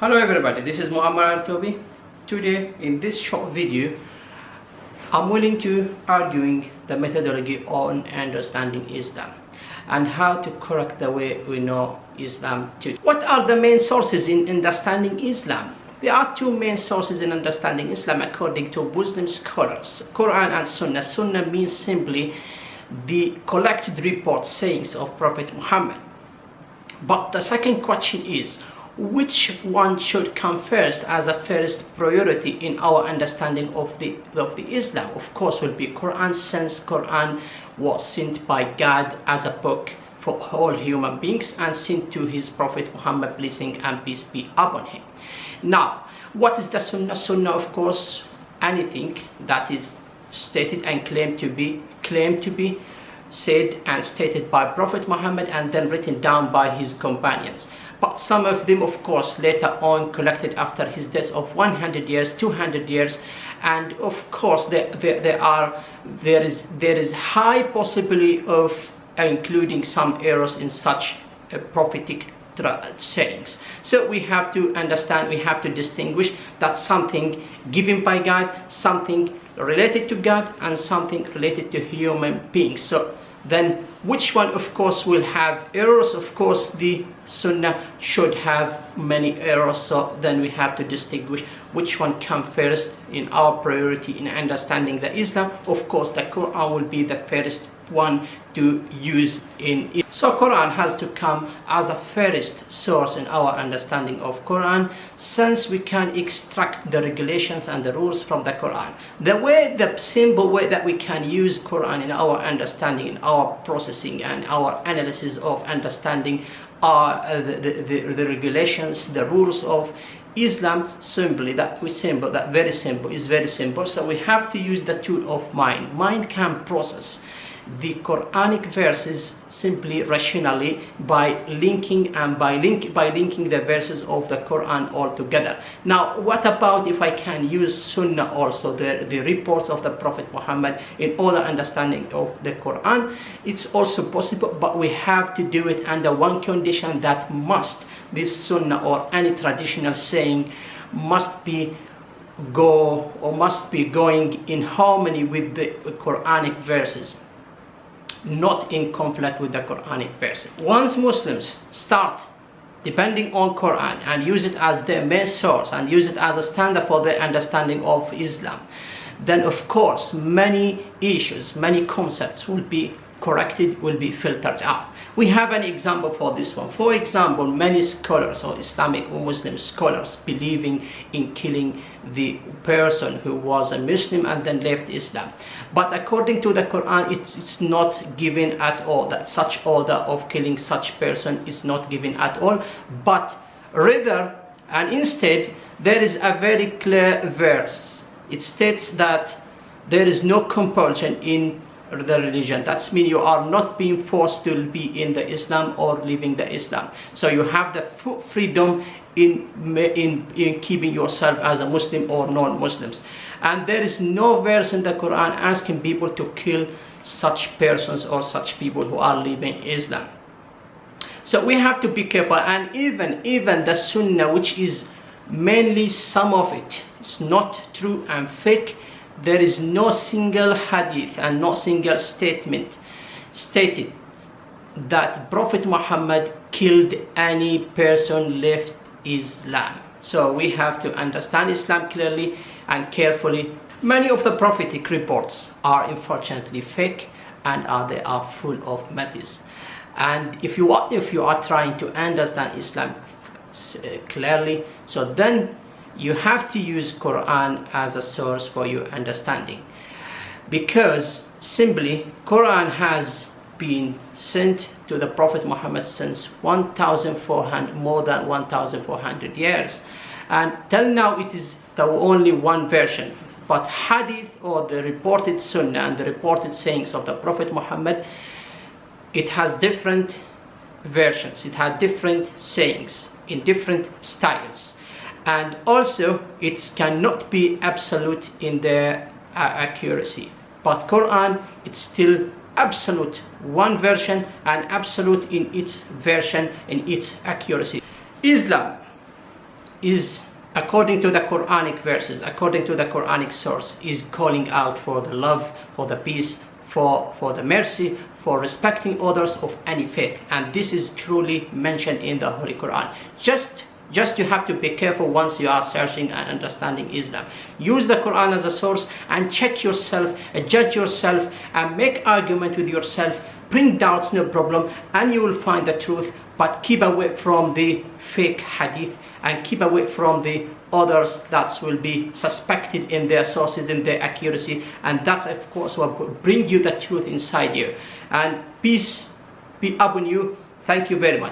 Hello everybody, this is Muhammed Toby. Today in this short video I'm willing to arguing the methodology on understanding Islam and how to correct the way we know Islam today. What are the main sources in understanding Islam? There are two main sources in understanding Islam according to Muslim scholars, Quran and Sunna. Sunnah means simply the collected reports, sayings of Prophet Muhammad. But the second question is, which one should come first as a first priority in our understanding of the Islam? Of course will be Quran, since Quran was sent by God as a book for all human beings and sent to his Prophet Muhammad, blessing and peace be upon him. Now, what is the Sunnah? Sunnah, of course, anything that is stated and claimed to be said and stated by Prophet Muhammad and then written down by his companions. But some of them, of course, later on collected after his death of 100 years, 200 years, and of course there is high possibility of including some errors in such prophetic sayings. So we have to understand, we have to distinguish that something given by God, something related to God, and something related to human beings. So then which one, of course, will have errors? Of course the Sunnah should have many errors, so then we have to distinguish which one comes first in our priority in understanding the Islam. Of course the Quran will be the first one to use in it. So Quran has to come as a first source in our understanding of Quran, since we can extract the regulations and the rules from the Quran. The simple way that we can use Quran in our understanding, in our processing and our analysis of understanding are the regulations, the rules of Islam. Very simple. So we have to use the tool of mind. Mind can process the Quranic verses simply rationally by linking the verses of the Quran all together. Now, what about if I can use Sunnah also, the reports of the Prophet Muhammad in all the understanding of the Quran? It's also possible, but we have to do it under one condition, that this Sunnah or any traditional saying must be going in harmony with the Quranic verses, not in conflict with the Quranic verses. Once Muslims start depending on Quran and use it as their main source and use it as a standard for their understanding of Islam, then of course many issues, many concepts will be corrected, will be filtered out. We have an example for this one. For example, many scholars or Islamic or Muslim scholars believing in killing the person who was a Muslim and then left Islam. But according to the Quran, it's not given at all, that such order of killing such person is not given at all, but rather and instead there is a very clear verse. It states that there is no compulsion in the religion. That means you are not being forced to be in the Islam or leaving the Islam. So you have the freedom in keeping yourself as a Muslim or non-Muslims. And there is no verse in the Quran asking people to kill such persons or such people who are leaving Islam. So we have to be careful. And even the Sunnah, which is mainly some of it is not true and fake, there is no single hadith and no single statement stated that Prophet Muhammad killed any person left Islam. So we have to understand Islam clearly and carefully. Many of the prophetic reports are unfortunately fake and they are full of myths. And if you are trying to understand Islam clearly, so then you have to use Quran as a source for your understanding, because simply Quran has been sent to the Prophet Muhammad since more than 1,400 years, and till now it is the only one version. But hadith or the reported Sunnah and the reported sayings of the Prophet Muhammad, it has different versions, it has different sayings in different styles. And also it cannot be absolute in their accuracy. But Quran, it's still absolute one version and absolute in its version, in its accuracy. Islam is, according to the Quranic verses, according to the Quranic source, is calling out for the love, for the peace, for the mercy, for respecting others of any faith. And this is truly mentioned in the Holy Quran. Just you have to be careful once you are searching and understanding Islam. Use the Quran as a source and check yourself, judge yourself, and make argument with yourself. Bring doubts, no problem, and you will find the truth. But keep away from the fake hadith, and keep away from the others that will be suspected in their sources, in their accuracy, and that's of course what will bring you the truth inside you. And peace be upon you. Thank you very much.